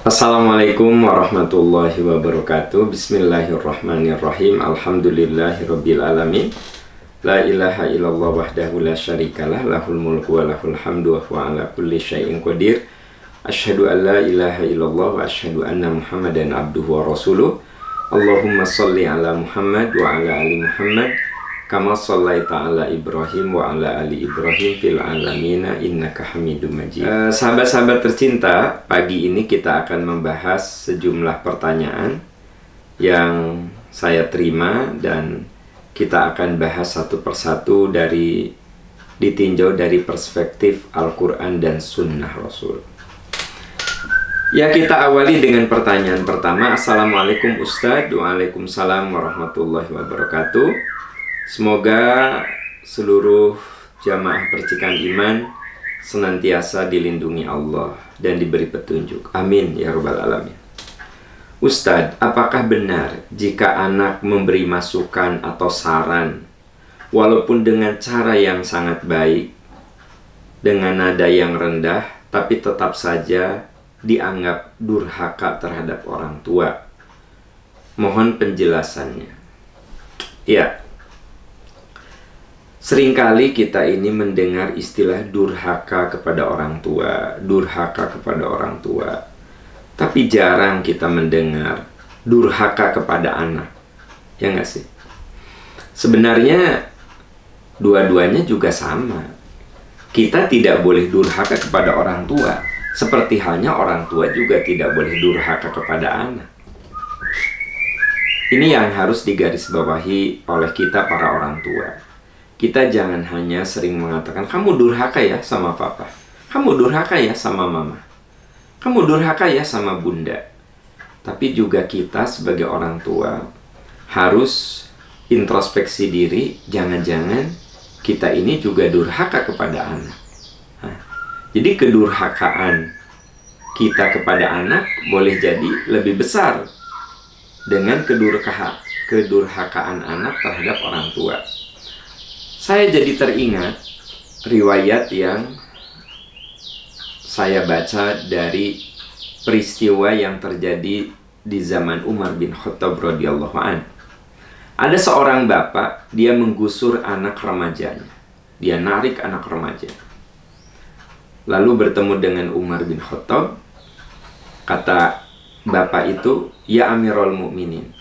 Assalamualaikum warahmatullahi wabarakatuh. Bismillahirrahmanirrahim. Alhamdulillahirabbil alamin. La ilaha illallah wahdahu la syarikalah, lahul mulku wa lahul hamdu wa huwa ala kulli syai'in qadir. Asyhadu an la ilaha illallah wa asyhadu anna Muhammadan abduhu wa rasuluh. Allahumma shalli ala Muhammad wa ala ali Muhammad kama shallaita ala Ibrahim wa ala ali Ibrahim fil alamina innaka Hamidum Majid. Sahabat-sahabat tercinta, pagi ini kita akan membahas sejumlah pertanyaan yang saya terima dan kita akan bahas satu persatu ditinjau dari perspektif Al-Quran dan Sunnah Rasul. Ya, kita awali dengan pertanyaan pertama. Assalamualaikum Ustadz. Waalaikumsalam warahmatullahi wabarakatuh. Semoga seluruh jamaah percikan iman senantiasa dilindungi Allah dan diberi petunjuk. Amin ya rabbal alamin. Ustadz, apakah benar jika anak memberi masukan atau saran walaupun dengan cara yang sangat baik, dengan nada yang rendah, tapi tetap saja dianggap durhaka terhadap orang tua? Mohon penjelasannya. Ya, seringkali kita ini mendengar istilah durhaka kepada orang tua, durhaka kepada orang tua. Tapi jarang kita mendengar durhaka kepada anak. Ya nggak sih? Sebenarnya dua-duanya juga sama. Kita tidak boleh durhaka kepada orang tua, seperti halnya orang tua juga tidak boleh durhaka kepada anak. Ini yang harus digarisbawahi oleh kita para orang tua. Kita jangan hanya sering mengatakan, kamu durhaka ya sama papa, kamu durhaka ya sama mama, kamu durhaka ya sama bunda. Tapi juga kita sebagai orang tua harus introspeksi diri, jangan-jangan kita ini juga durhaka kepada anak. Jadi kedurhakaan kita kepada anak boleh jadi lebih besar dengan kedurhakaan anak terhadap orang tua. Saya jadi teringat riwayat yang saya baca dari peristiwa yang terjadi di zaman Umar bin Khattab radhiyallahu an. Ada seorang bapak, dia menggusur anak remajanya. Dia narik anak remaja. Lalu bertemu dengan Umar bin Khattab. Kata bapak itu, "Ya Amirul Mukminin,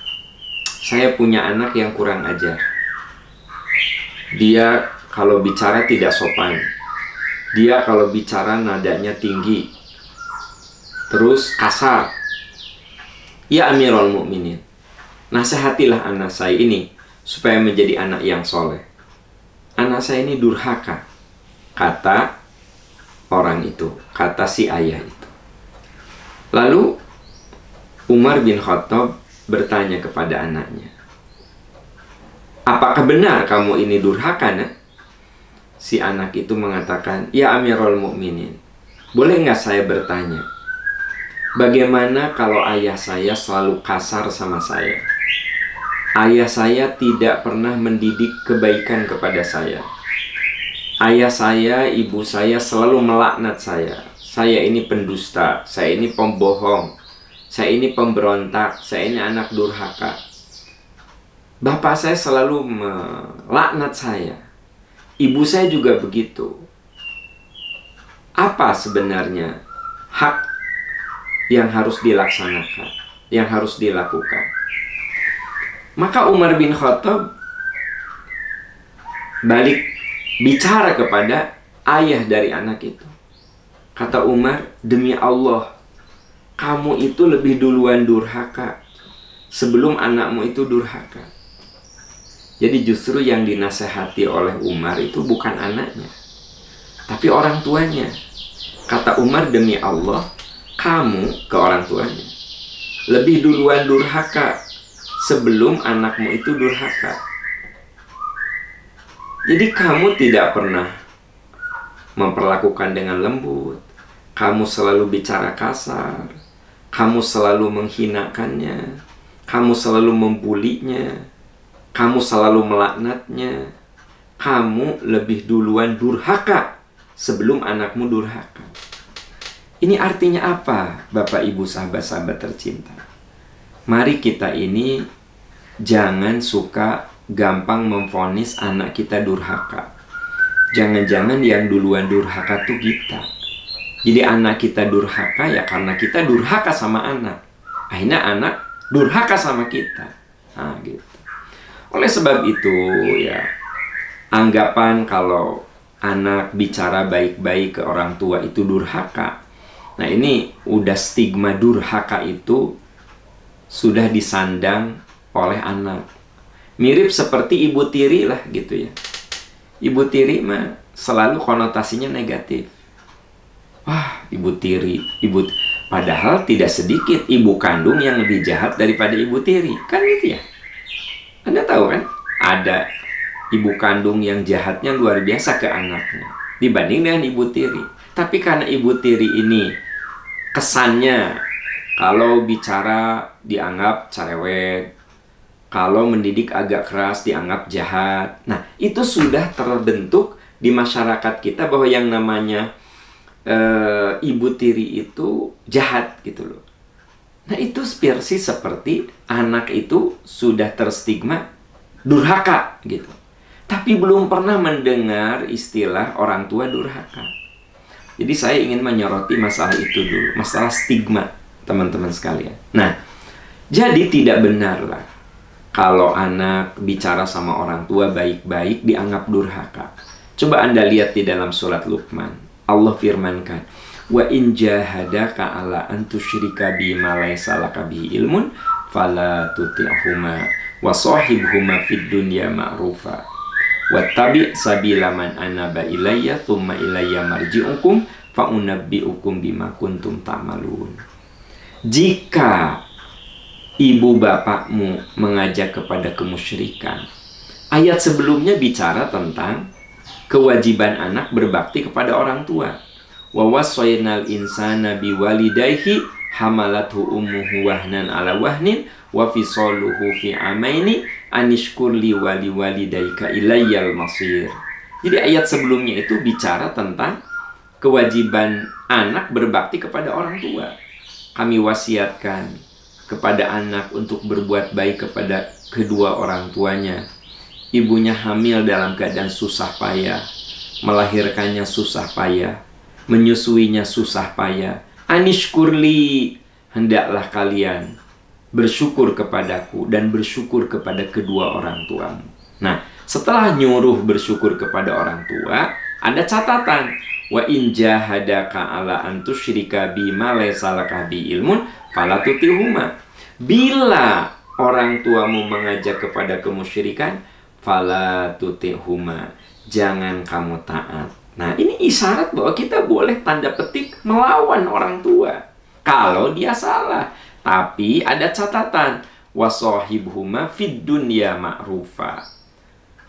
saya punya anak yang kurang ajar. Dia kalau bicara tidak sopan. Dia kalau bicara nadanya tinggi. Terus kasar. Ya Amirul Mukminin, nasihatilah anak saya ini supaya menjadi anak yang soleh. Anak saya ini durhaka," kata orang itu, kata si ayah itu. Lalu Umar bin Khattab bertanya kepada anaknya, "Apakah benar kamu ini durhaka, nak?" Si anak itu mengatakan, "Ya Amirul Mukminin, boleh nggak saya bertanya, bagaimana kalau ayah saya selalu kasar sama saya? Ayah saya tidak pernah mendidik kebaikan kepada saya. Ayah saya, ibu saya selalu melaknat saya. Saya ini pendusta, saya ini pembohong, saya ini pemberontak, saya ini anak durhaka. Bapak saya selalu melaknat saya. Ibu saya juga begitu. Apa sebenarnya hak yang harus dilaksanakan, yang harus dilakukan?" Maka Umar bin Khattab balik bicara kepada ayah dari anak itu. Kata Umar, "Demi Allah, kamu itu lebih duluan durhaka sebelum anakmu itu durhaka." Jadi justru yang dinasehati oleh Umar itu bukan anaknya, tapi orang tuanya. Kata Umar, "Demi Allah, kamu," ke orang tuanya, "lebih duluan durhaka sebelum anakmu itu durhaka." Jadi kamu tidak pernah memperlakukan dengan lembut. Kamu selalu bicara kasar. Kamu selalu menghinakannya. Kamu selalu membulinya. Kamu selalu melaknatnya. Kamu lebih duluan durhaka sebelum anakmu durhaka. Ini artinya apa, Bapak Ibu sahabat-sahabat tercinta? Mari kita ini jangan suka gampang memvonis anak kita durhaka. Jangan-jangan yang duluan durhaka tuh kita. Jadi anak kita durhaka ya karena kita durhaka sama anak. Akhirnya anak durhaka sama kita. Nah, gitu. Oleh sebab itu ya, anggapan kalau anak bicara baik-baik ke orang tua itu durhaka. Nah, ini udah stigma durhaka itu sudah disandang oleh anak. Mirip seperti ibu tiri lah gitu ya. Ibu tiri mah selalu konotasinya negatif. Wah, ibu tiri, padahal tidak sedikit ibu kandung yang lebih jahat daripada ibu tiri. Kan gitu ya. Anda tahu kan? Ada ibu kandung yang jahatnya luar biasa ke anaknya dibanding dengan ibu tiri. Tapi karena ibu tiri ini kesannya kalau bicara dianggap cerewet, kalau mendidik agak keras dianggap jahat. Nah, itu sudah terbentuk di masyarakat kita bahwa yang namanya ibu tiri itu jahat gitu loh. Nah, itu persis seperti anak itu sudah terstigma durhaka gitu. Tapi belum pernah mendengar istilah orang tua durhaka. Jadi saya ingin menyoroti masalah itu dulu, masalah stigma, teman-teman sekalian. Nah, jadi tidak benar lah kalau anak bicara sama orang tua baik-baik dianggap durhaka. Coba Anda lihat di dalam surat Luqman. Allah firmankan, "Wa in jahadaka ala an tusyrika bima laysa laka bihi ilmun fala tuti'huma wa shahibhuma fid dunya ma'rufa. Wattabi' sabila man anaba ilayya thumma ilayya marji'ukum fa unabbi'ukum bima kuntum ta'malun." Jika ibu bapakmu mengajak kepada kemusyrikan, ayat sebelumnya bicara tentang kewajiban anak berbakti kepada orang tua. Wa wassaynal insana biwalidayhi hamalathu ummuhu wahnan ala wahnin wa fisaluhu fi amaini anishkur li wali walidayka ilayyal masir. Jadi ayat sebelumnya itu bicara tentang kewajiban anak berbakti kepada orang tua. Kami wasiatkan kepada anak untuk berbuat baik kepada kedua orang tuanya. Ibunya hamil dalam keadaan susah payah, melahirkannya susah payah, menyusuinya susah payah. Anishkurli, hendaklah kalian bersyukur kepadaku dan bersyukur kepada kedua orang tuamu. Nah, setelah nyuruh bersyukur kepada orang tua, ada catatan. Wa in jahadaka ala an tusyrika bima laysa laka bi ilmun fala tutihuma. Bila orang tuamu mengajak kepada kemusyrikan, fala tutihuma, jangan kamu taat. Nah, ini isyarat bahwa kita boleh tanda petik melawan orang tua kalau dia salah. Tapi ada catatan, wasahibhuma fid dunya ma'rufa.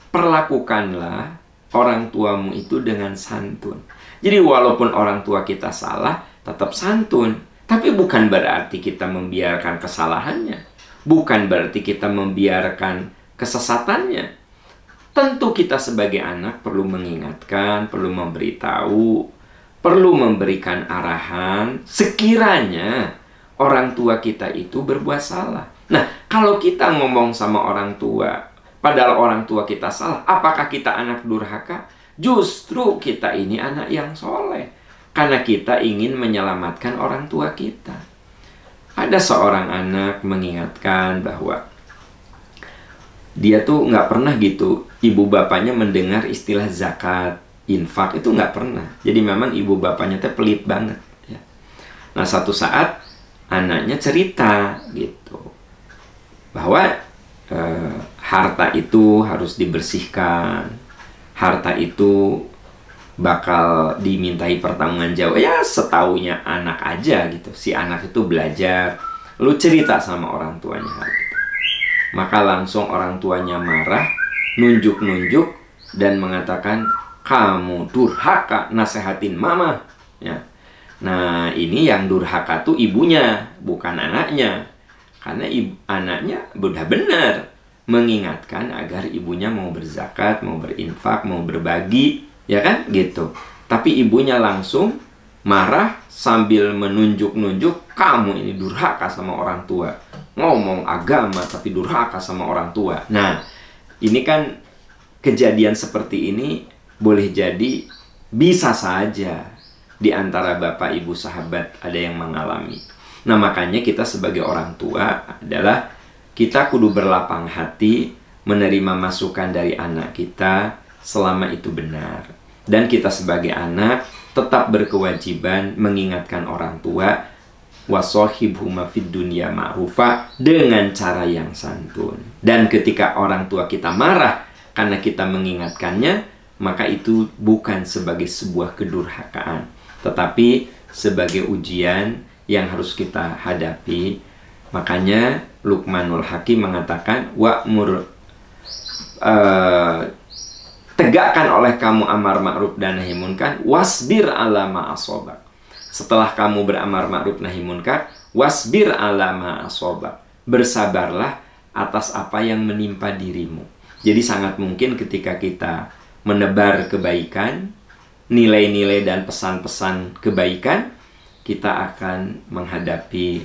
Perlakukanlah orang tuamu itu dengan santun. Jadi walaupun orang tua kita salah, tetap santun. Tapi bukan berarti kita membiarkan kesalahannya. Bukan berarti kita membiarkan kesesatannya. Tentu kita sebagai anak perlu mengingatkan, perlu memberitahu, perlu memberikan arahan sekiranya orang tua kita itu berbuat salah. Nah, kalau kita ngomong sama orang tua, padahal orang tua kita salah, apakah kita anak durhaka? Justru kita ini anak yang soleh. Karena kita ingin menyelamatkan orang tua kita. Ada seorang anak mengingatkan bahwa dia tuh nggak pernah gitu, ibu bapaknya mendengar istilah zakat, infak, itu nggak pernah. Jadi memang ibu bapaknya tuh pelit banget. Ya. Nah, satu saat anaknya cerita gitu bahwa harta itu harus dibersihkan, harta itu bakal dimintai pertanggungjawaban. Ya setaunya anak aja gitu. Si anak itu belajar, lu cerita sama orang tuanya hal itu. Maka langsung orang tuanya marah, nunjuk-nunjuk dan mengatakan, kamu durhaka nasehatin mama. Ya. Nah, ini yang durhaka tuh ibunya, bukan anaknya. Karena anaknya udah benar mengingatkan agar ibunya mau berzakat, mau berinfak, mau berbagi, ya kan? Gitu. Tapi ibunya langsung marah sambil menunjuk-nunjuk, kamu ini durhaka sama orang tua. Ngomong agama tapi durhaka sama orang tua. Nah, ini kan kejadian seperti ini boleh jadi bisa saja di antara bapak ibu sahabat ada yang mengalami. Nah, makanya kita sebagai orang tua adalah kita kudu berlapang hati menerima masukan dari anak kita selama itu benar. Dan kita sebagai anak tetap berkewajiban mengingatkan orang tua, wasohibhuma fid dunya ma'rufa, dengan cara yang santun. Dan ketika orang tua kita marah karena kita mengingatkannya, maka itu bukan sebagai sebuah kedurhakaan, tetapi sebagai ujian yang harus kita hadapi. Makanya Luqmanul Hakim mengatakan, wa'mur, tegakkan oleh kamu amar ma'ruf dan nahi munkar, wasbir ala ma asobak. Setelah kamu beramar ma'ruf nahi munkar, wasbir ala ma asobak, bersabarlah atas apa yang menimpa dirimu. Jadi sangat mungkin ketika kita menebar kebaikan, nilai-nilai dan pesan-pesan kebaikan, kita akan menghadapi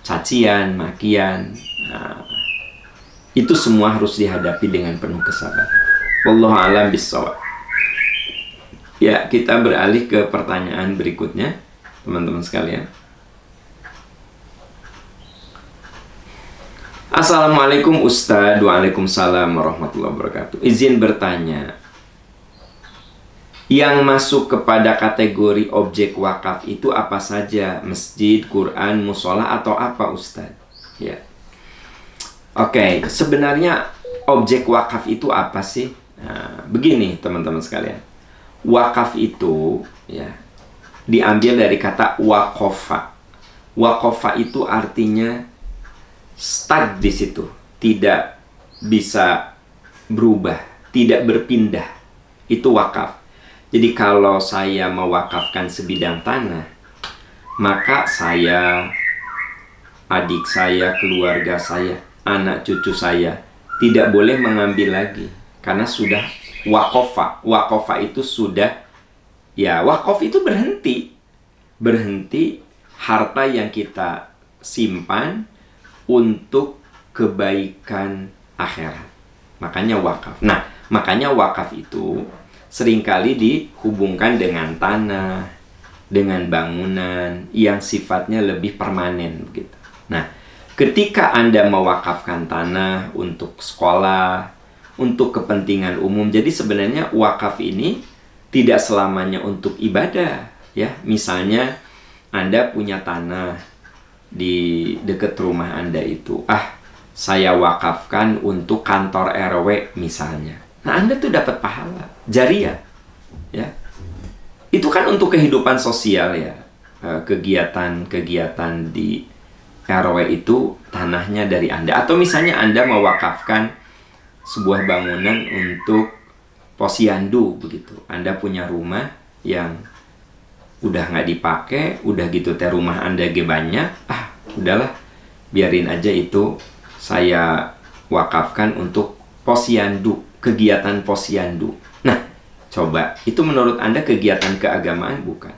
cacian, makian. Nah, itu semua harus dihadapi dengan penuh kesabaran. Wallahu a'lam bishawab. Ya, kita beralih ke pertanyaan berikutnya, teman-teman sekalian. Assalamualaikum Ustadz. Waalaikumsalam warahmatullahi wabarakatuh. Izin bertanya, yang masuk kepada kategori objek wakaf itu apa saja? Masjid, Quran, musola, atau apa Ustadz? Ya. Oke, sebenarnya objek wakaf itu apa sih? Nah, begini teman-teman sekalian. Wakaf itu ya diambil dari kata wakofa. Wakofa itu artinya stuck di situ, tidak bisa berubah, tidak berpindah. Itu wakaf. Jadi kalau saya mewakafkan sebidang tanah, maka saya, adik saya, keluarga saya, anak cucu saya tidak boleh mengambil lagi, karena sudah wakofa. Wakofa itu sudah, ya wakof itu berhenti. Berhenti harta yang kita simpan untuk kebaikan akhirat. Makanya wakaf. Nah, makanya wakaf itu seringkali dihubungkan dengan tanah, dengan bangunan yang sifatnya lebih permanen begitu. Nah, ketika Anda mewakafkan tanah untuk sekolah, untuk kepentingan umum, jadi sebenarnya wakaf ini tidak selamanya untuk ibadah, ya. Misalnya Anda punya tanah di dekat rumah Anda itu, saya wakafkan untuk kantor RW misalnya. Nah, Anda tuh dapat pahala jariah, ya. Itu kan untuk kehidupan sosial, ya. Kegiatan-kegiatan di RW itu tanahnya dari Anda. Atau misalnya Anda mewakafkan sebuah bangunan untuk posyandu begitu. Anda punya rumah yang udah nggak dipakai, udah gitu teh rumah Anda banyak, udahlah biarin aja itu saya wakafkan untuk posyandu, kegiatan posyandu. Nah, coba itu menurut Anda kegiatan keagamaan bukan?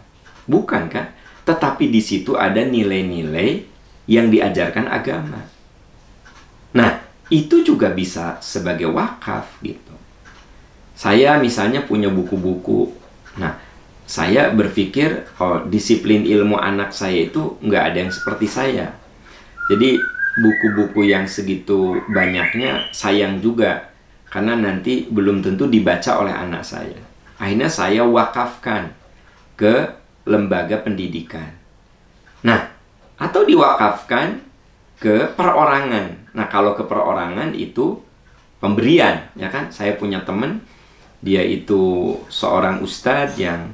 Bukan kan? Tetapi di situ ada nilai-nilai yang diajarkan agama. Nah, itu juga bisa sebagai wakaf gitu. Saya misalnya punya buku-buku. Nah, saya berpikir, disiplin ilmu anak saya itu nggak ada yang seperti saya. Jadi buku-buku yang segitu banyaknya sayang juga, karena nanti belum tentu dibaca oleh anak saya. Akhirnya saya wakafkan ke lembaga pendidikan. Nah, atau diwakafkan ke perorangan. Nah, kalau ke perorangan itu pemberian, ya kan? Saya punya teman, dia itu seorang ustadz yang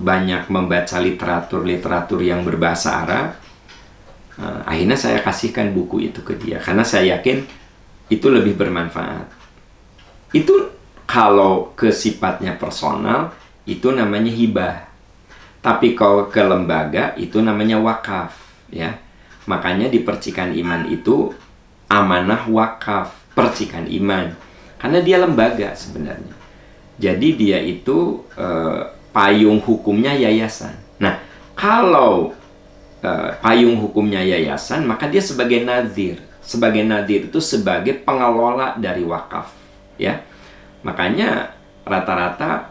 banyak membaca literatur yang berbahasa Arab. Akhirnya saya kasihkan buku itu ke dia, karena saya yakin itu lebih bermanfaat. Itu kalau ke sifatnya personal, itu namanya hibah. Tapi kalau ke lembaga, itu namanya wakaf, ya. Makanya di Percikan Iman itu amanah wakaf, Percikan Iman. Karena dia lembaga sebenarnya. Jadi dia itu payung hukumnya yayasan. Nah, kalau payung hukumnya yayasan, maka dia sebagai nadhir. Sebagai nadhir itu sebagai pengelola dari wakaf, ya. Makanya rata-rata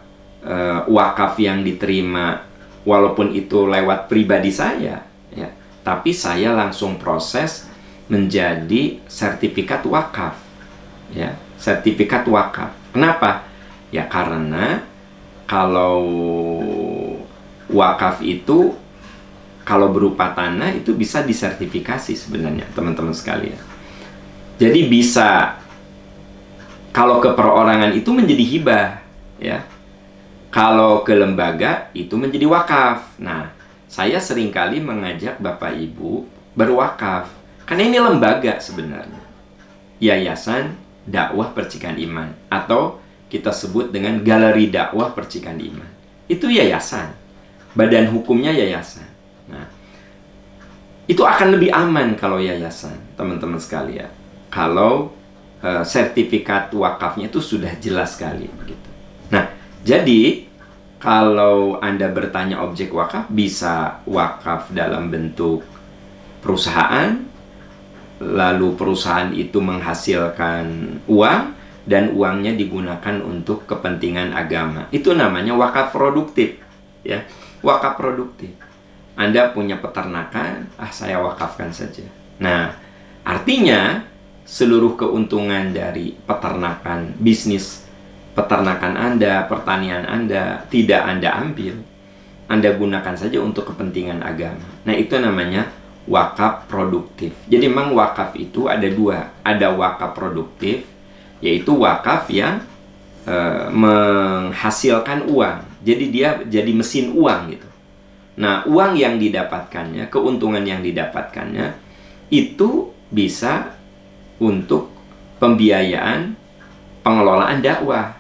wakaf yang diterima, walaupun itu lewat pribadi saya, ya, tapi saya langsung proses menjadi sertifikat wakaf, ya, sertifikat wakaf. Kenapa? Ya karena kalau wakaf itu, kalau berupa tanah itu bisa disertifikasi sebenarnya, teman-teman sekalian. Jadi bisa, kalau ke perorangan itu menjadi hibah, ya. Kalau ke lembaga itu menjadi wakaf. Nah, saya seringkali mengajak Bapak Ibu berwakaf. Karena ini lembaga sebenarnya. Yayasan Dakwah Percikan Iman. Atau kita sebut dengan Galeri Dakwah Percikan Iman. Itu yayasan. Badan hukumnya yayasan. Nah, itu akan lebih aman kalau yayasan, teman-teman sekalian. Kalau sertifikat wakafnya itu sudah jelas sekali begitu. Nah, jadi kalau Anda bertanya objek wakaf, bisa wakaf dalam bentuk perusahaan, lalu perusahaan itu menghasilkan uang dan uangnya digunakan untuk kepentingan agama. Itu namanya wakaf produktif, ya. Wakaf produktif. Anda punya peternakan, saya wakafkan saja. Nah, artinya seluruh keuntungan dari peternakan, bisnis peternakan Anda, pertanian Anda, tidak Anda ambil. Anda gunakan saja untuk kepentingan agama. Nah, itu namanya wakaf produktif. Jadi memang wakaf itu ada dua. Ada wakaf produktif, yaitu wakaf yang menghasilkan uang. Jadi dia jadi mesin uang gitu. Nah, uang yang didapatkannya, keuntungan yang didapatkannya, itu bisa untuk pembiayaan pengelolaan dakwah.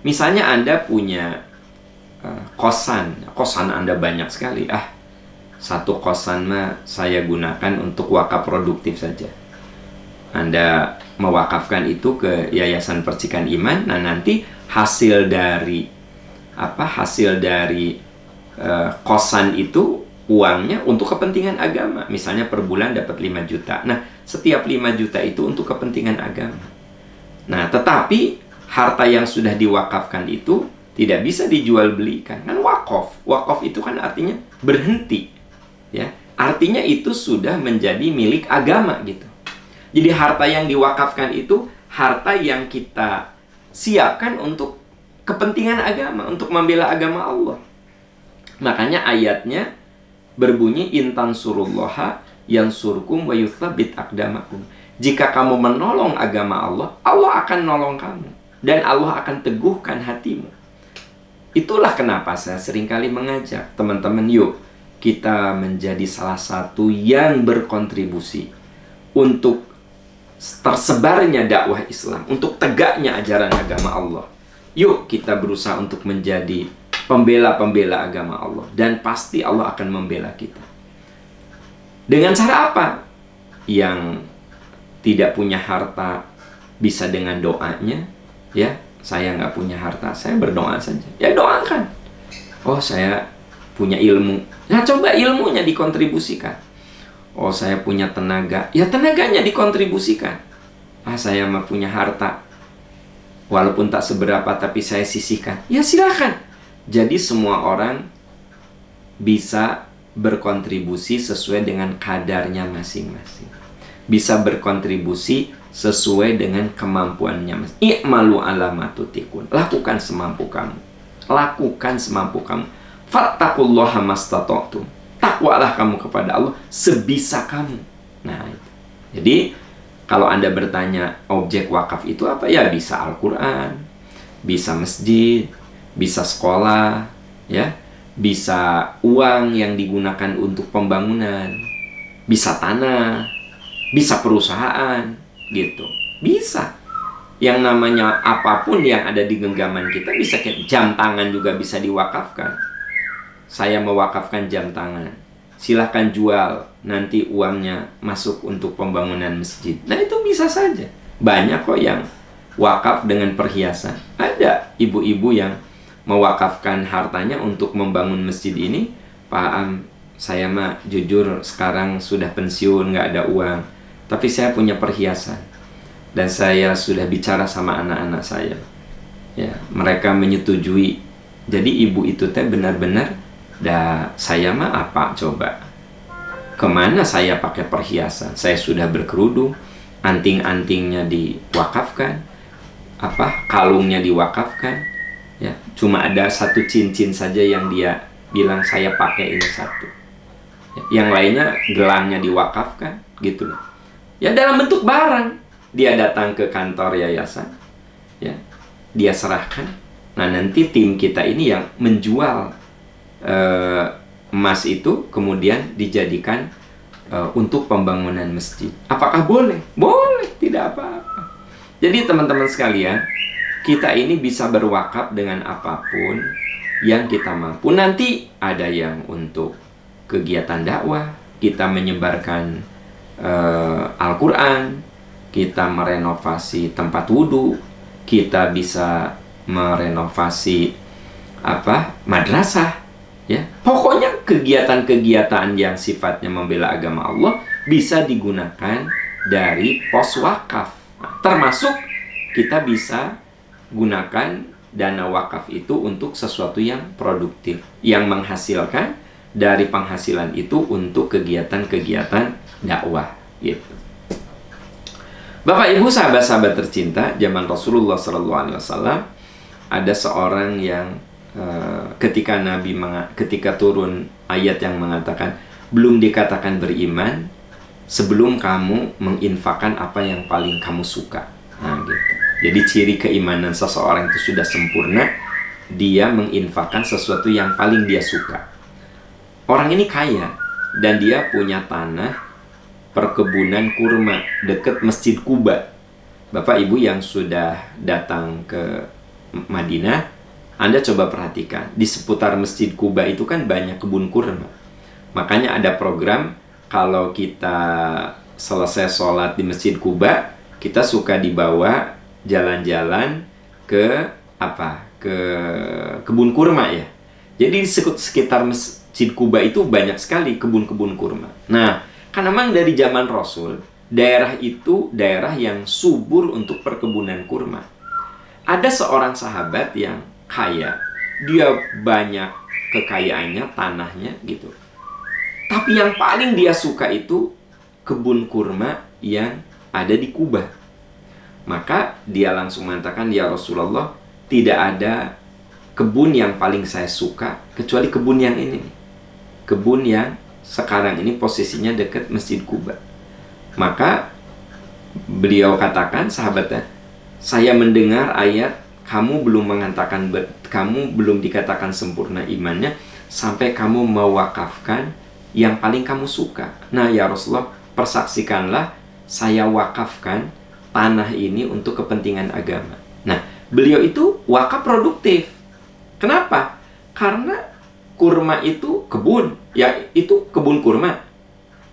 Misalnya Anda punya kosan Anda banyak sekali. Satu kosan mah saya gunakan untuk wakaf produktif saja. Anda mewakafkan itu ke Yayasan Percikan Iman. Nah, nanti hasil dari kosan itu uangnya untuk kepentingan agama. Misalnya per bulan dapat 5 juta. Nah, setiap 5 juta itu untuk kepentingan agama. Nah, tetapi harta yang sudah diwakafkan itu tidak bisa dijual belikan. Kan wakaf. Wakaf itu kan artinya berhenti, ya. Artinya itu sudah menjadi milik agama gitu. Jadi harta yang diwakafkan itu harta yang kita siapkan untuk kepentingan agama, untuk membela agama Allah. Makanya ayatnya berbunyi intan surullaha yansurkum wa yutsabbit aqdamakum. Jika kamu menolong agama Allah, Allah akan nolong kamu dan Allah akan teguhkan hatimu. Itulah kenapa saya seringkali mengajak teman-teman, yuk kita menjadi salah satu yang berkontribusi untuk tersebarnya dakwah Islam, untuk tegaknya ajaran agama Allah. Yuk kita berusaha untuk menjadi pembela-pembela agama Allah, dan pasti Allah akan membela kita. Dengan cara apa? Yang tidak punya harta bisa dengan doanya, ya. Saya nggak punya harta, saya berdoa saja. Ya doakan. Oh, saya punya ilmu. Nah, coba ilmunya dikontribusikan. Oh, saya punya tenaga. Ya tenaganya dikontribusikan. Saya mah punya harta. Walaupun tak seberapa, tapi saya sisihkan. Ya silakan. Jadi semua orang bisa berkontribusi sesuai dengan kadarnya masing-masing. Bisa berkontribusi sesuai dengan kemampuannya masing-masing. I'malu ala ma tutikun. Lakukan semampu kamu. Lakukan semampu kamu. Fattaqullaha mastata'tum. Takwalah kamu kepada Allah sebisa kamu. Nah, itu. Jadi kalau Anda bertanya objek wakaf itu apa? Ya bisa Al-Quran, bisa masjid, bisa sekolah, ya, bisa uang yang digunakan untuk pembangunan, bisa tanah, bisa perusahaan, gitu. Bisa. Yang namanya apapun yang ada di genggaman kita bisa. Jam tangan juga bisa diwakafkan. Saya mewakafkan jam tangan. Silahkan jual, nanti uangnya masuk untuk pembangunan masjid. Nah, itu bisa saja. Banyak kok yang wakaf dengan perhiasan. Ada ibu-ibu yang mewakafkan hartanya untuk membangun masjid ini, Pak Am, saya mah jujur sekarang sudah pensiun, nggak ada uang, tapi saya punya perhiasan dan saya sudah bicara sama anak-anak saya, ya, mereka menyetujui. Jadi ibu itu teh benar-benar, dah saya mah apa coba, kemana saya pakai perhiasan, saya sudah berkerudung, anting-antingnya diwakafkan, kalungnya diwakafkan, ya, cuma ada satu cincin saja yang dia bilang saya pakai ini satu, ya, yang lainnya gelangnya diwakafkan, gitu loh. Ya, dalam bentuk barang. Dia datang ke kantor yayasan, ya, dia serahkan. Nah, nanti tim kita ini yang menjual emas itu kemudian dijadikan untuk pembangunan masjid. Apakah boleh? Boleh, tidak apa-apa. Jadi teman-teman sekalian, kita ini bisa berwakaf dengan apapun yang kita mampu. Nanti ada yang untuk kegiatan dakwah, kita menyebarkan Al-Quran, kita merenovasi tempat wudhu, kita bisa merenovasi madrasah, ya. Pokoknya kegiatan-kegiatan yang sifatnya membela agama Allah bisa digunakan dari pos wakaf. Termasuk kita bisa gunakan dana wakaf itu untuk sesuatu yang produktif, yang menghasilkan dari penghasilan itu untuk kegiatan-kegiatan dakwah, gitu. Bapak Ibu sahabat-sahabat tercinta, zaman Rasulullah SAW ada seorang yang ketika turun ayat yang mengatakan belum dikatakan beriman sebelum kamu menginfakkan apa yang paling kamu suka. Nah, gitu. Jadi ciri keimanan seseorang itu sudah sempurna, dia menginfakkan sesuatu yang paling dia suka. Orang ini kaya dan dia punya tanah perkebunan kurma dekat Masjid Quba. Bapak Ibu yang sudah datang ke Madinah, Anda coba perhatikan, di seputar Masjid Quba itu kan banyak kebun kurma. Makanya ada program, kalau kita selesai sholat di Masjid Quba, kita suka dibawa jalan-jalan ke kebun kurma, ya. Jadi di sekitar Masjid Quba itu banyak sekali kebun-kebun kurma. Nah, karena memang dari zaman Rasul, daerah itu daerah yang subur untuk perkebunan kurma. Ada seorang sahabat yang kaya, dia banyak kekayaannya, tanahnya, gitu. Tapi yang paling dia suka itu kebun kurma yang ada di Kuba. Maka dia langsung mengatakan, ya Rasulullah, tidak ada kebun yang paling saya suka kecuali kebun yang ini. Kebun yang sekarang ini posisinya dekat Masjid Kuba. Maka beliau katakan, sahabatnya, saya mendengar ayat kamu belum dikatakan sempurna imannya sampai kamu mewakafkan yang paling kamu suka. Nah, ya Rasulullah, persaksikanlah saya wakafkan tanah ini untuk kepentingan agama. Nah, beliau itu wakaf produktif. Kenapa? Karena kurma itu kebun, ya, itu kebun kurma.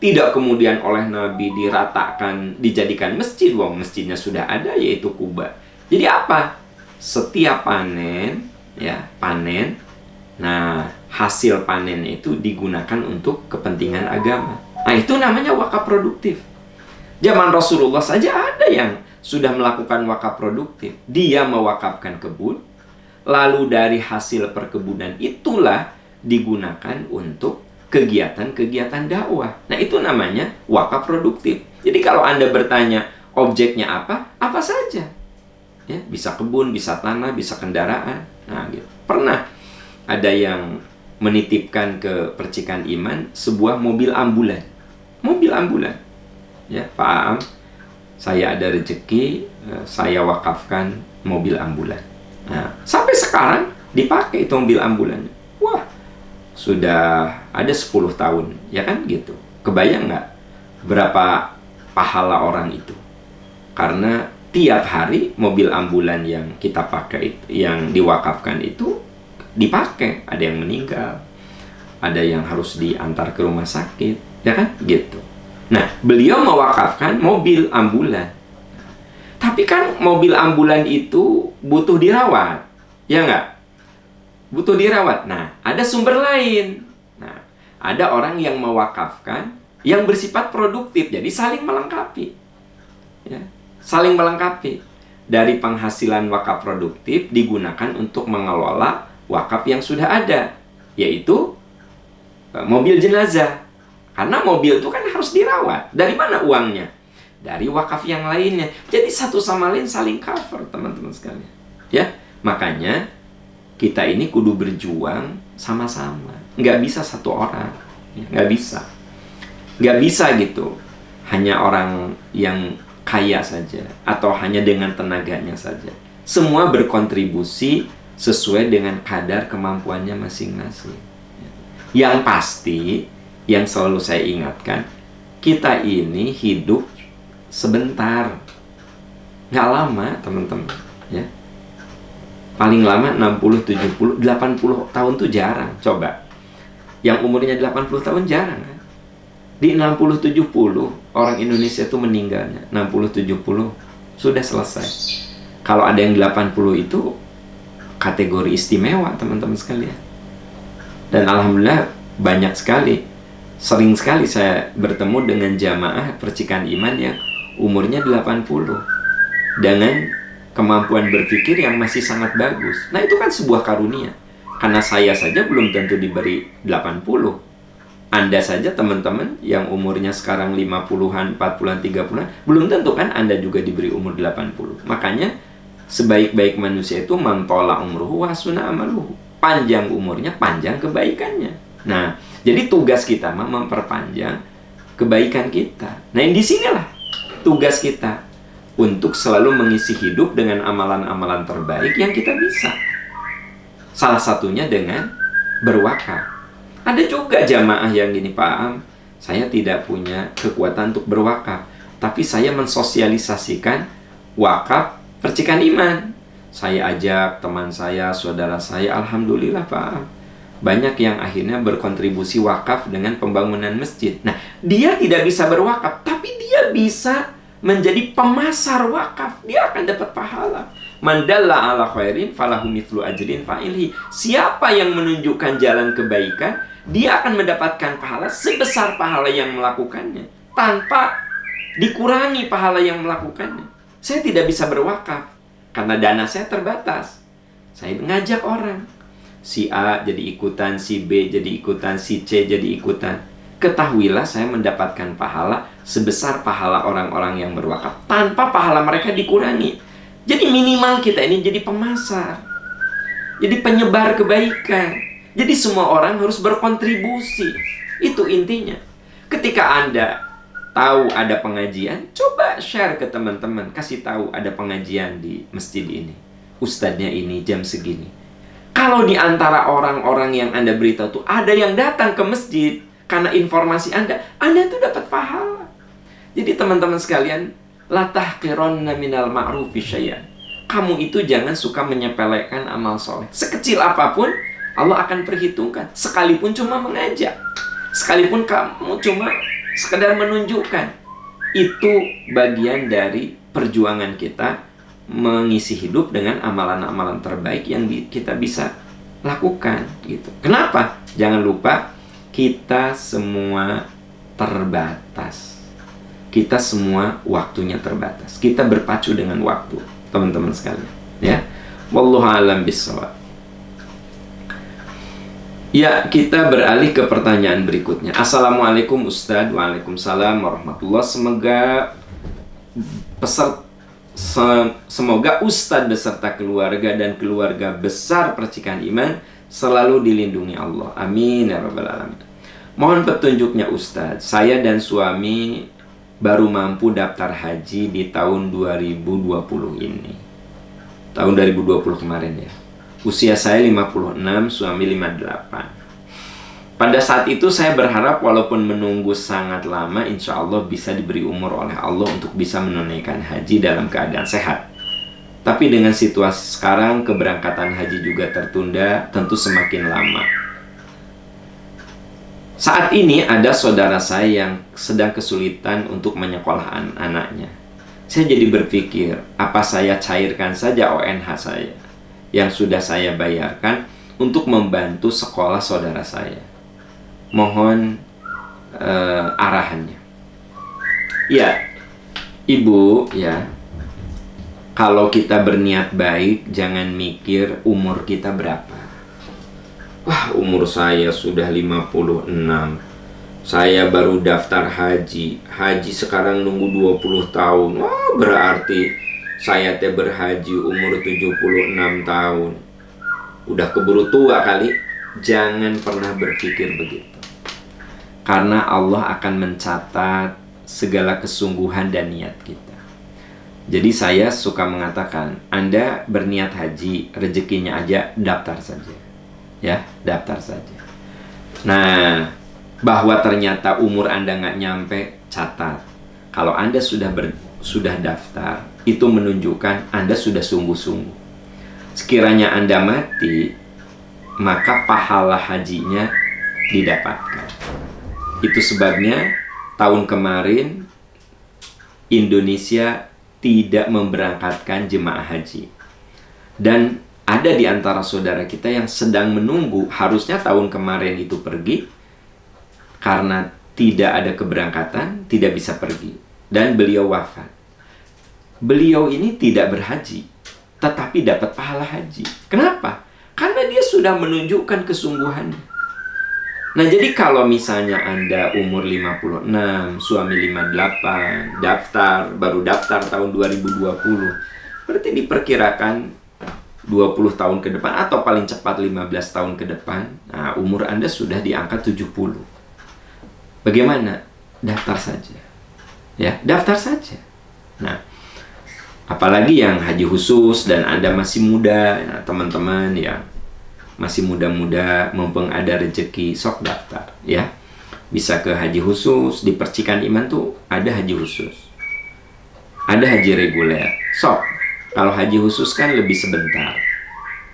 Tidak kemudian oleh Nabi diratakan, dijadikan masjid. Wong masjidnya sudah ada, yaitu Kuba. Jadi apa? Setiap panen, ya, panen. Nah, hasil panen itu digunakan untuk kepentingan agama. Nah, itu namanya wakaf produktif. Zaman Rasulullah saja ada yang sudah melakukan wakaf produktif. Dia mewakafkan kebun, lalu dari hasil perkebunan itulah digunakan untuk kegiatan-kegiatan dakwah. Nah, itu namanya wakaf produktif. Jadi kalau Anda bertanya objeknya apa? Apa saja. Ya, bisa kebun, bisa tanah, bisa kendaraan. Nah, gitu. Pernah ada yang menitipkan ke Percikan Iman sebuah mobil ambulan. Mobil ambulan. Ya, Pak Aam, saya ada rezeki, saya wakafkan mobil ambulan. Nah, sampai sekarang dipakai itu mobil ambulannya. Wah, sudah ada 10 tahun, ya kan, gitu. Kebayang nggak berapa pahala orang itu? Karena tiap hari mobil ambulan yang kita pakai, yang diwakafkan itu dipakai. Ada yang meninggal, ada yang harus diantar ke rumah sakit, ya kan, gitu. Nah, beliau mewakafkan mobil ambulan. Tapi kan mobil ambulan itu butuh dirawat, ya nggak? butuh dirawat. Nah, ada sumber lain. Nah, ada orang yang mewakafkan yang bersifat produktif, jadi saling melengkapi. Ya, saling melengkapi. Dari penghasilan wakaf produktif digunakan untuk mengelola wakaf yang sudah ada, yaitu mobil jenazah. Karena mobil itu kan harus dirawat. Dari mana uangnya? Dari wakaf yang lainnya. Jadi satu sama lain saling cover, teman-teman sekalian. Ya, makanya kita ini kudu berjuang sama-sama. Nggak bisa satu orang. Nggak bisa. Nggak bisa gitu. Hanya orang yang kaya saja, atau hanya dengan tenaganya saja. Semua berkontribusi sesuai dengan kadar kemampuannya masing-masing. Yang pasti, yang selalu saya ingatkan, kita ini hidup sebentar, nggak lama, teman-teman. Ya, paling lama 60, 70, 80 tahun tuh jarang. Coba, yang umurnya 80 tahun jarang. Di 60-70 orang Indonesia itu meninggalnya 60-70 sudah selesai. Kalau ada yang 80 itu kategori istimewa, teman-teman sekalian. Dan alhamdulillah banyak sekali, sering sekali saya bertemu dengan jamaah percikan iman yang umurnya 80 dengan kemampuan berpikir yang masih sangat bagus. Nah, itu kan sebuah karunia. Karena saya saja belum tentu diberi 80. Anda saja, teman-teman, yang umurnya sekarang 50-an, 40-an, 30-an, belum tentu kan Anda juga diberi umur 80. Makanya, sebaik-baik manusia itu mantola umruhu wa hasuna amaluhu. Panjang umurnya, panjang kebaikannya. Nah, jadi tugas kita memperpanjang kebaikan kita. Nah, di sinilah tugas kita untuk selalu mengisi hidup dengan amalan-amalan terbaik yang kita bisa. Salah satunya dengan berwakaf. Ada juga jamaah yang gini, Pak Am, saya tidak punya kekuatan untuk berwakaf, tapi saya mensosialisasikan wakaf percikan iman. Saya ajak teman saya, saudara saya, alhamdulillah Pak Am, banyak yang akhirnya berkontribusi wakaf dengan pembangunan masjid. Nah, dia tidak bisa berwakaf, tapi dia bisa menjadi pemasar wakaf. Dia akan dapat pahala. Man dalla ala khairin falahu mithlu ajrin fa'ilhi. Siapa yang menunjukkan jalan kebaikan, dia akan mendapatkan pahala sebesar pahala yang melakukannya, tanpa dikurangi pahala yang melakukannya. Saya tidak bisa berwakaf karena dana saya terbatas. Saya mengajak orang, si A jadi ikutan, si B jadi ikutan, si C jadi ikutan. Ketahuilah saya mendapatkan pahala sebesar pahala orang-orang yang berwakaf, tanpa pahala mereka dikurangi. Jadi minimal kita ini jadi pemasar, jadi penyebar kebaikan. Jadi semua orang harus berkontribusi. Itu intinya. Ketika Anda tahu ada pengajian, coba share ke teman-teman. Kasih tahu ada pengajian di masjid ini. Ustadznya ini jam segini. Kalau di antara orang-orang yang Anda beritahu tuh ada yang datang ke masjid karena informasi Anda tuh dapat pahala. Jadi teman-teman sekalian, la tahqironna minal ma'rufi syai'an. Kamu itu jangan suka menyepelekan amal soleh. Sekecil apapun, Allah akan perhitungkan. Sekalipun cuma mengajak, sekalipun kamu cuma sekedar menunjukkan, itu bagian dari perjuangan kita mengisi hidup dengan amalan-amalan terbaik yang kita bisa lakukan gitu. Kenapa? Jangan lupa, kita semua terbatas. Kita semua waktunya terbatas. Kita berpacu dengan waktu, teman-teman sekalian, ya. Wallahu a'lam bishawab. Ya, kita beralih ke pertanyaan berikutnya. Assalamualaikum Ustadz. Waalaikumsalam warahmatullahi. Semoga Ustadz beserta keluarga dan keluarga besar percikan iman selalu dilindungi Allah. Amin ya rabbal alamin. Mohon petunjuknya Ustadz. Saya dan suami baru mampu daftar haji di tahun 2020 ini. Tahun 2020 kemarin ya. Usia saya 56, suami 58. Pada saat itu saya berharap walaupun menunggu sangat lama, insya Allah bisa diberi umur oleh Allah untuk bisa menunaikan haji dalam keadaan sehat. Tapi dengan situasi sekarang, keberangkatan haji juga tertunda, tentu semakin lama. Saat ini ada saudara saya yang sedang kesulitan untuk menyekolahkan anaknya. Saya jadi berpikir, apa saya cairkan saja ONH saya yang sudah saya bayarkan untuk membantu sekolah saudara saya. Mohon arahannya. Ya, Ibu, ya, kalau kita berniat baik, jangan mikir umur kita berapa. Wah, umur saya sudah 56. Saya baru daftar haji. Haji sekarang nunggu 20 tahun. Wah, berarti saya teh berhaji umur 76 tahun. Udah keburu tua kali. Jangan pernah berpikir begitu. Karena Allah akan mencatat segala kesungguhan dan niat kita. Jadi saya suka mengatakan, Anda berniat haji, rezekinya aja daftar saja. Ya, daftar saja. Nah, bahwa ternyata umur Anda nggak nyampe, catat. Kalau Anda sudah daftar, itu menunjukkan Anda sudah sungguh-sungguh. Sekiranya Anda mati, maka pahala hajinya didapatkan. Itu sebabnya tahun kemarin Indonesia tidak memberangkatkan jemaah haji. Dan ada di antara saudara kita yang sedang menunggu, harusnya tahun kemarin itu pergi, karena tidak ada keberangkatan, tidak bisa pergi. Dan beliau wafat. Beliau ini tidak berhaji, tetapi dapat pahala haji. Kenapa? Karena dia sudah menunjukkan kesungguhannya. Nah, jadi kalau misalnya Anda umur 56, suami 58, baru daftar tahun 2020, berarti diperkirakan 20 tahun ke depan, atau paling cepat 15 tahun ke depan, nah, umur Anda sudah di angka 70. Bagaimana? Daftar saja. Ya, daftar saja. Nah, apalagi yang haji khusus dan Anda masih muda, ya, teman-teman yang masih muda-muda, mumpung ada rezeki, sok daftar, ya. Bisa ke haji khusus, di Percikan Iman tuh ada haji khusus. Ada haji reguler, sok. Kalau haji khusus kan lebih sebentar.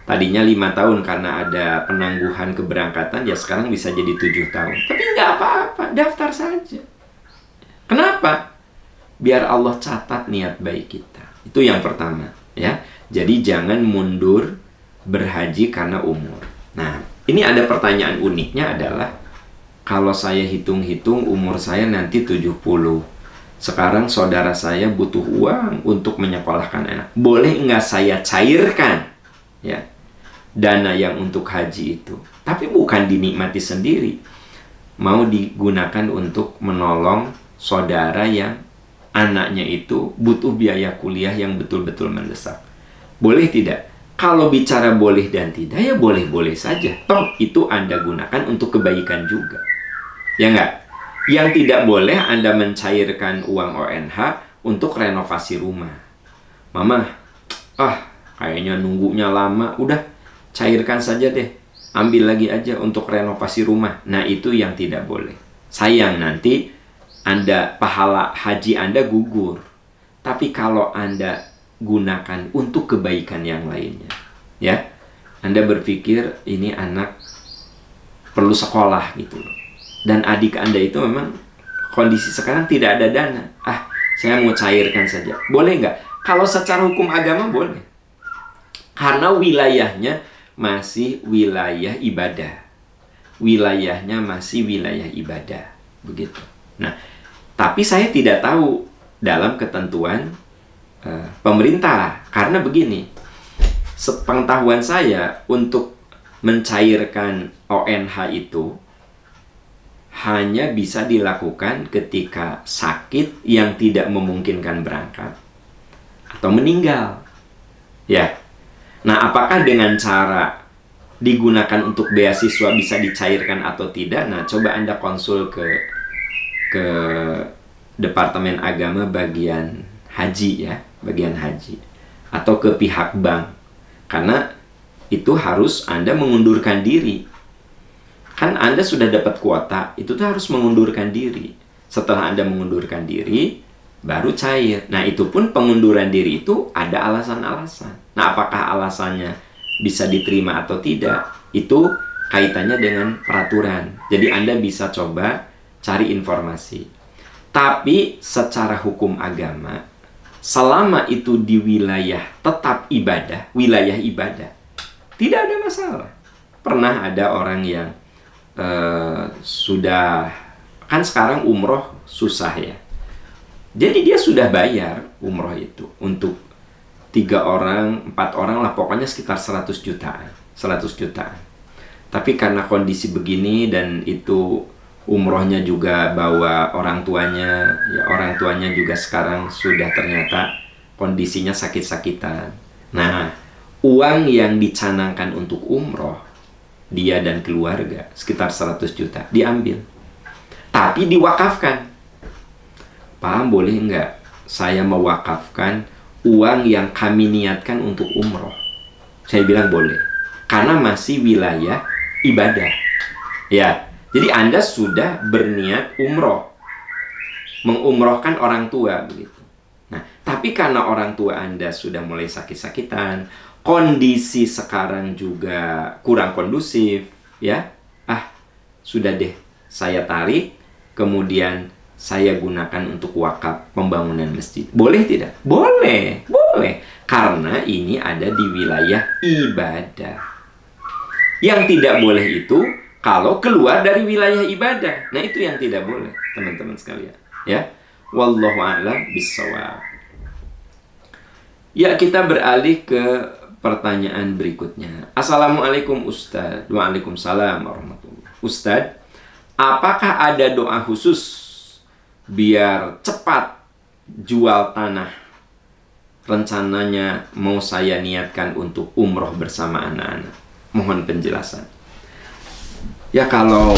Tadinya 5 tahun karena ada penangguhan keberangkatan, ya sekarang bisa jadi 7 tahun. Tapi nggak apa-apa, daftar saja. Kenapa? Biar Allah catat niat baik kita. Itu yang pertama, ya. Jadi jangan mundur berhaji karena umur. Nah, ini ada pertanyaan uniknya adalah, kalau saya hitung-hitung umur saya nanti 70. Sekarang saudara saya butuh uang untuk menyekolahkan anak. Boleh nggak saya cairkan, ya, dana yang untuk haji itu? Tapi bukan dinikmati sendiri. Mau digunakan untuk menolong saudara yang anaknya itu butuh biaya kuliah yang betul-betul mendesak. Boleh tidak? Kalau bicara boleh dan tidak, ya boleh-boleh saja. Toh, itu Anda gunakan untuk kebaikan juga. Ya nggak? Yang tidak boleh Anda mencairkan uang ONH untuk renovasi rumah. Mama, kayaknya nunggunya lama. Udah, cairkan saja deh. Ambil lagi aja untuk renovasi rumah. Nah, itu yang tidak boleh. Sayang, nanti Anda, pahala haji Anda gugur. Tapi kalau Anda gunakan untuk kebaikan yang lainnya, ya, Anda berpikir ini anak perlu sekolah gitu, dan adik Anda itu memang kondisi sekarang tidak ada dana, saya mau cairkan saja, boleh nggak? Kalau secara hukum agama boleh, karena wilayahnya masih wilayah ibadah, begitu. Nah, tapi saya tidak tahu dalam ketentuan pemerintah, karena begini, sepengetahuan saya untuk mencairkan ONH itu hanya bisa dilakukan ketika sakit yang tidak memungkinkan berangkat atau meninggal, ya. Nah, apakah dengan cara digunakan untuk beasiswa bisa dicairkan atau tidak? Nah, coba Anda konsul ke Departemen Agama bagian haji, ya, bagian haji, atau ke pihak bank, karena itu harus Anda mengundurkan diri. Kan Anda sudah dapat kuota, itu tuh harus mengundurkan diri. Setelah Anda mengundurkan diri, baru cair. Nah, itu pun pengunduran diri itu ada alasan-alasan. Nah, apakah alasannya bisa diterima atau tidak, itu kaitannya dengan peraturan. Jadi Anda bisa coba cari informasi. Tapi secara hukum agama, selama itu di wilayah tetap ibadah, wilayah ibadah, tidak ada masalah. pernah ada orang yang sudah, kan sekarang umroh susah ya. Jadi dia sudah bayar umroh itu untuk 3 orang, 4 orang lah, pokoknya sekitar 100 jutaan. 100 jutaan. Tapi karena kondisi begini dan itu umrohnya juga bawa orang tuanya, ya orang tuanya juga sekarang sudah ternyata kondisinya sakit-sakitan. Nah, uang yang dicanangkan untuk umroh, dia dan keluarga, sekitar 100 juta, diambil. Tapi diwakafkan. Paham boleh nggak? Saya mewakafkan uang yang kami niatkan untuk umroh. Saya bilang boleh. Karena masih wilayah ibadah. Ya, jadi Anda sudah berniat umroh. Mengumrohkan orang tua, begitu. Nah, tapi karena orang tua Anda sudah mulai sakit-sakitan, kondisi sekarang juga kurang kondusif, ya. Sudah deh, saya tarik, kemudian saya gunakan untuk wakaf pembangunan masjid. Boleh tidak? Boleh, boleh. Karena ini ada di wilayah ibadah. Yang tidak boleh itu kalau keluar dari wilayah ibadah. Nah, itu yang tidak boleh, teman-teman sekalian. Ya, wallahu a'lam bishawab. Ya, kita beralih ke pertanyaan berikutnya. Assalamualaikum Ustadz. Waalaikumsalam warahmatullahi. Ustadz, apakah ada doa khusus biar cepat jual tanah? Rencananya mau saya niatkan untuk umroh bersama anak-anak. Mohon penjelasan. Ya, kalau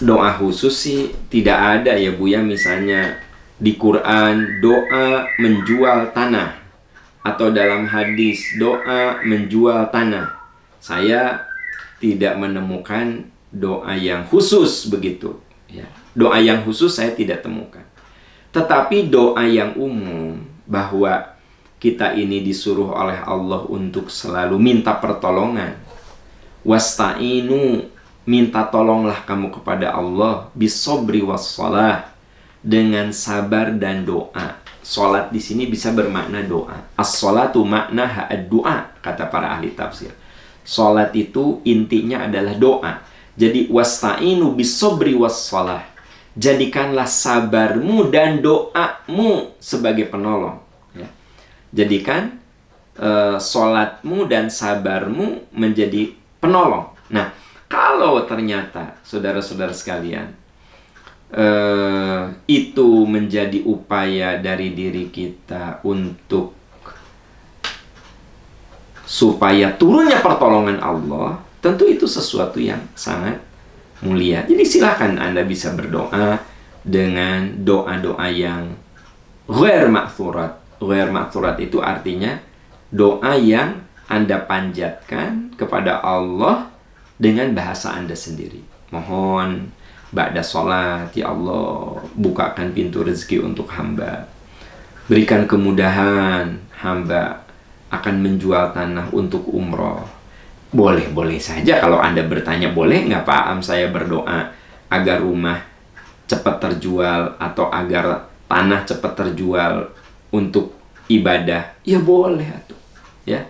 doa khusus sih tidak ada ya Bu ya. Misalnya di Quran doa menjual tanah, atau dalam hadis doa menjual tanah. Saya tidak menemukan doa yang khusus begitu ya. Doa yang khusus saya tidak temukan. Tetapi doa yang umum bahwa kita ini disuruh oleh Allah untuk selalu minta pertolongan. Wasta'inu, minta tolonglah kamu kepada Allah bisobri wassalah, dengan sabar dan doa. Salat di sini bisa bermakna doa. As-salatu maknaha ad-du'a, kata para ahli tafsir. Salat itu intinya adalah doa. Jadi wasta'inu bisobri wassalah. Jadikanlah sabarmu dan doamu sebagai penolong. Ya. Jadikan salatmu dan sabarmu menjadi penolong. Nah, kalau ternyata saudara-saudara sekalian, itu menjadi upaya dari diri kita untuk supaya turunnya pertolongan Allah, tentu itu sesuatu yang sangat mulia. Jadi silakan Anda bisa berdoa dengan doa-doa yang ghair ma'thurat. Ghair ma'thurat itu artinya doa yang Anda panjatkan kepada Allah dengan bahasa Anda sendiri. Mohon ba'da sholat, ya Allah, bukakan pintu rezeki untuk hamba. Berikan kemudahan, hamba akan menjual tanah untuk umroh. Boleh-boleh saja kalau Anda bertanya, boleh nggak Pak Am saya berdoa agar rumah cepat terjual atau agar tanah cepat terjual untuk ibadah? Ya boleh atuh. Ya.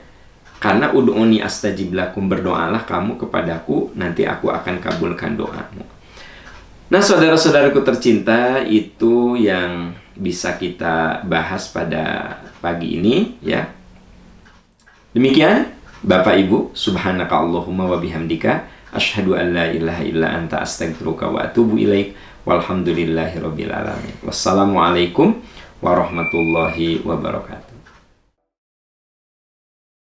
Karena ud'uni astajib lakum, berdoalah kamu kepadaku, nanti aku akan kabulkan doamu. Nah, saudara-saudaraku tercinta, itu yang bisa kita bahas pada pagi ini ya. Demikian Bapak Ibu, subhanaka Allahumma wa bihamdika asyhadu an la ilaha illa anta astaghfiruka wa atubu ilaik. Walhamdulillahirabbil alamin. Wassalamualaikum warahmatullahi wabarakatuh.